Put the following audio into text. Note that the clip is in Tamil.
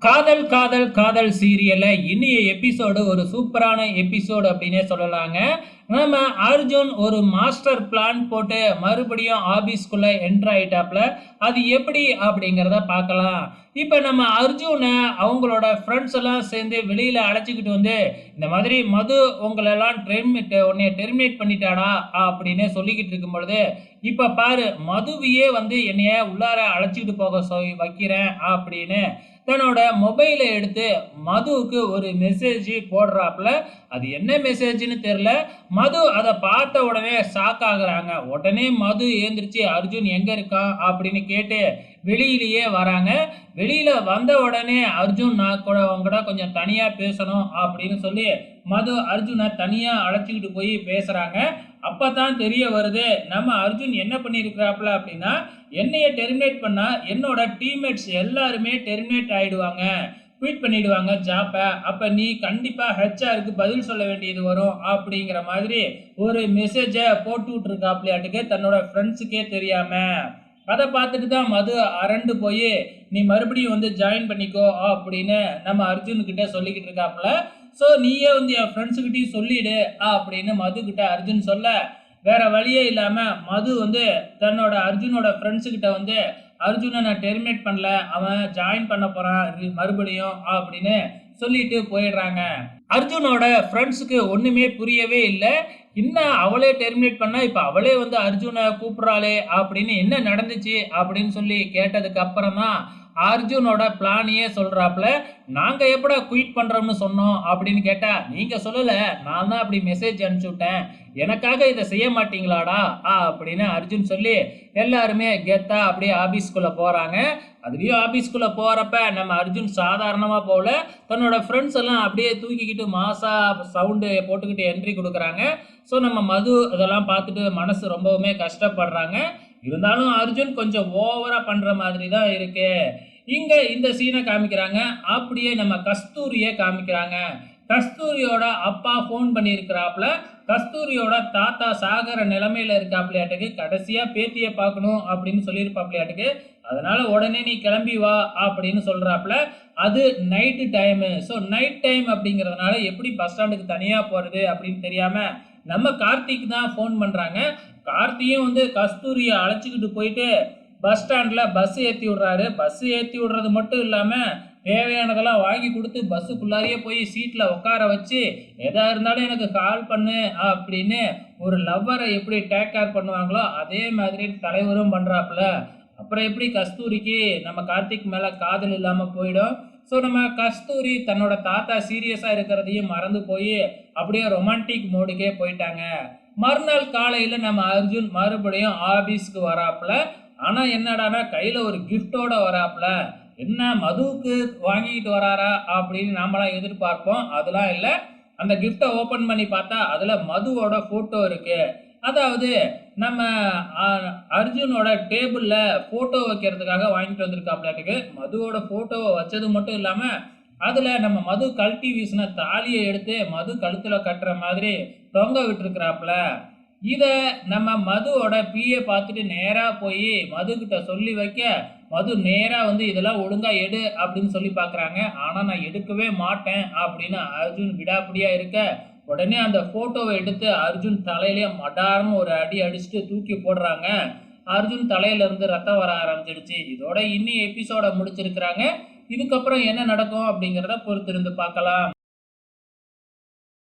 காதல் காதல் காதல் சீரியல்ல இன்னிய எபிசோடு ஒரு சூப்பரான எபிசோடு அப்படின்னே சொல்லலாங்க. நம்ம அர்ஜுன் ஒரு மாஸ்டர் பிளான் போட்டு மறுபடியும் ஆபீஸ்க்குள்ள என்டர் ஆயிட்டாப்ல. அது எப்படி அப்படிங்கிறத பார்க்கலாம். இப்ப நம்ம அர்ஜுனை அவங்களோட ஃப்ரெண்ட்ஸ் எல்லாம் சேர்ந்து வெளியில அழைச்சிக்கிட்டு வந்து, இந்த மாதிரி மது உங்களெல்லாம் உன்னைய டெர்மினேட் பண்ணிட்டாடா அப்படின்னு சொல்லிக்கிட்டு இருக்கும் பொழுது, இப்ப பாரு மதுவையே வந்து என்னைய உள்ளார அழைச்சிக்கிட்டு போக வைக்கிறேன் அப்படின்னு தன்னோட மொபைலை எடுத்து மதுவுக்கு ஒரு மெசேஜ் போடுறாப்புல. அது என்ன மெசேஜ்னு தெரியல. மது அதை பார்த்த உடனே ஷாக் ஆகுறாங்க. உடனே மது ஏந்திரிச்சு அர்ஜுன் எங்க இருக்கான் அப்படின்னு கேட்டு வெளியிலேயே வராங்க. வெளியில வந்த உடனே அர்ஜுன் நான் கூட உங்ககிட்ட கொஞ்சம் தனியா பேசணும் அப்படின்னு சொல்லி மது அர்ஜுனை தனியா அழைச்சிக்கிட்டு போய் பேசுறாங்க. அப்பதான் தெரிய வருது நம்ம அர்ஜுன் என்ன பண்ணியிருக்கிறாப்புல அப்படின்னா, என்னைய டெர்மினேட் பண்ணா என்னோட டீம்மேட்ஸ் எல்லாருமே டெர்மினேட் ஆயிடுவாங்க, குவிட் பண்ணிடுவாங்க ஜாப்பை. அப்ப நீ கண்டிப்பா ஹெச்ஆருக்கு பதில் சொல்ல வேண்டியது வரும் அப்படிங்கிற மாதிரி ஒரு மெசேஜை போட்டு விட்டுருக்காப்லையாட்டுக்கு தன்னோட ஃப்ரெண்ட்ஸுக்கே தெரியாம. அதை பார்த்துட்டு தான் மது அரண்டு போய் நீ மறுபடியும் வந்து ஜாயின் பண்ணிக்கோ அப்படின்னு நம்ம அர்ஜுன்கிட்ட சொல்லிக்கிட்டு இருக்காப்புல. ஸோ நீயே வந்து என் ஃப்ரெண்ட்ஸுக்கிட்டையும் சொல்லிடு அப்படின்னு மதுக்கிட்ட அர்ஜுன் சொல்ல, வேற வழியே இல்லாமல் மது வந்து தன்னோட அர்ஜுனோட ஃப்ரெண்ட்ஸுக்கிட்ட வந்து அர்ஜுனை நான் டெர்மினேட் பண்ணல, அவன் ஜாயின் பண்ண போறான் மறுபடியும் அப்படின்னு சொல்லிட்டு போயிடுறாங்க. அர்ஜுனோட ஃப்ரெண்ட்ஸுக்கு ஒண்ணுமே புரியவே இல்லை. என்ன அவளே டெர்மினேட் பண்ணா இப்ப அவளே வந்து அர்ஜுனை கூப்பிடுறாளே அப்படின்னு என்ன நடந்துச்சு அப்படின்னு சொல்லி கேட்டதுக்கு அப்புறம் தான் அர்ஜுனோட பிளானையே சொல்றாப்ல. நாங்க எப்படா குயிட் பண்றோம்னு சொன்னோம் அப்படின்னு கேட்டா, நீங்க சொல்லல, நான் தான் அப்படி மெசேஜ் அனுப்பிச்சு விட்டேன், எனக்காக இதை செய்ய மாட்டீங்களாடா அப்படின்னு அர்ஜுன் சொல்லி எல்லாருமே கெத்தா அப்படியே ஆபீஸ்க்குள்ள போறாங்க. அதுலயும் ஆபீஸ்க்குள்ள போறப்ப நம்ம அர்ஜுன் சாதாரணமா போல, தன்னோட ஃப்ரெண்ட்ஸ் எல்லாம் அப்படியே தூக்கிக்கிட்டு மாசா சவுண்டு போட்டுக்கிட்டு என்ட்ரி கொடுக்குறாங்க. ஸோ நம்ம மது இதெல்லாம் பார்த்துட்டு மனசு ரொம்பவுமே கஷ்டப்படுறாங்க. இருந்தாலும் அர்ஜுன் கொஞ்சம் ஓவரா பண்ற மாதிரி தான் இருக்கு. இங்க இந்த சீனை காமிக்கிறாங்க. அப்படியே நம்ம கஸ்தூரியை காமிக்கிறாங்க. கஸ்தூரியோட அப்பா ஃபோன் பண்ணியிருக்கிறாப்புல. கஸ்தூரியோட தாத்தா சாகர நிலைமையில இருக்காப்லையாட்டுக்கு, கடைசியா பேத்தியை பார்க்கணும் அப்படின்னு சொல்லியிருப்பாப்லையாட்டுக்கு. அதனால உடனே நீ கிளம்பி வா அப்படின்னு சொல்றாப்புல. அது night time. So night time அப்படிங்கிறதுனால எப்படி பஸ் ஸ்டாண்டுக்கு தனியா போறது அப்படின்னு தெரியாம நம்ம கார்த்திக் தான் ஃபோன் பண்றாங்க. கார்த்தியும் வந்து கஸ்தூரியை அழைச்சிக்கிட்டு போயிட்டு பஸ் ஸ்டாண்டில் பஸ் ஏற்றி விட்றாரு. பஸ் ஏற்றி விட்றது மட்டும் இல்லாமல் தேவையானதெல்லாம் வாங்கி கொடுத்து பஸ்ஸுக்குள்ளாரியே போய் சீட்டில் உட்கார வச்சு, எதாக இருந்தாலும் எனக்கு கால் பண்ணு அப்படின்னு ஒரு லவ்வரை எப்படி டேக் கேர் பண்ணுவாங்களோ அதே மாதிரி தலைவரும் பண்ணுறாப்புல. அப்புறம் எப்படி கஸ்தூரிக்கு நம்ம கார்த்திக் மேலே காதல் இல்லாமல் போயிடும். ஸோ நம்ம கஸ்தூரி தன்னோட தாத்தா சீரியஸாக இருக்கிறதையும் மறந்து போய் அப்படியே ரொமான்டிக் மோடுக்கே போயிட்டாங்க. மறுநாள் காலையில் நம்ம அர்ஜுன் மறுபடியும் ஆபீஸ்க்கு வராப்புல. ஆனால் என்னடானா கையில் ஒரு கிஃப்டோட வராப்புல. என்ன மதுவுக்கு வாங்கிக்கிட்டு வராரா அப்படின்னு நாமெல்லாம் எதிர்பார்ப்போம். அதெல்லாம் இல்லை. அந்த கிஃப்டை ஓப்பன் பண்ணி பார்த்தா அதில் மதுவோட ஃபோட்டோ இருக்கு. அதாவது நம்ம அர்ஜுனோட டேபிளில் ஃபோட்டோ வைக்கிறதுக்காக வாங்கிட்டு வந்திருக்காப்லாட்டுக்கு. மதுவோட ஃபோட்டோவை வச்சது மட்டும் இல்லாமல் அதில் நம்ம மது கழட்டி வீசின தாலியை எடுத்து மது கழுத்தில் கட்டுற மாதிரி தொங்க விட்டுருக்குறாப்புல. இதை நம்ம மதுவோட பிஏ பார்த்துட்டு நேராக போய் மதுக்கிட்ட சொல்லி வைக்க, மது நேராக வந்து இதெல்லாம் ஒழுங்காக எடு அப்படின்னு சொல்லி பார்க்குறாங்க. ஆனால் நான் எடுக்கவே மாட்டேன் அப்படின்னு அர்ஜுன் விடாப்பிடியாக இருக்க, உடனே அந்த ஃபோட்டோவை எடுத்து அர்ஜுன் தலையிலே மடார்னு ஒரு அடி அடிச்சுட்டு தூக்கி போடுறாங்க. அர்ஜுன் தலையிலேருந்து ரத்தம் வர ஆரம்பிச்சிடுச்சு. இதோட இன்னும் எபிசோட முடிச்சிருக்கிறாங்க. இதுக்கப்புறம் என்ன நடக்கும் அப்படிங்கிறத பொறுத்திருந்து பார்க்கலாம்.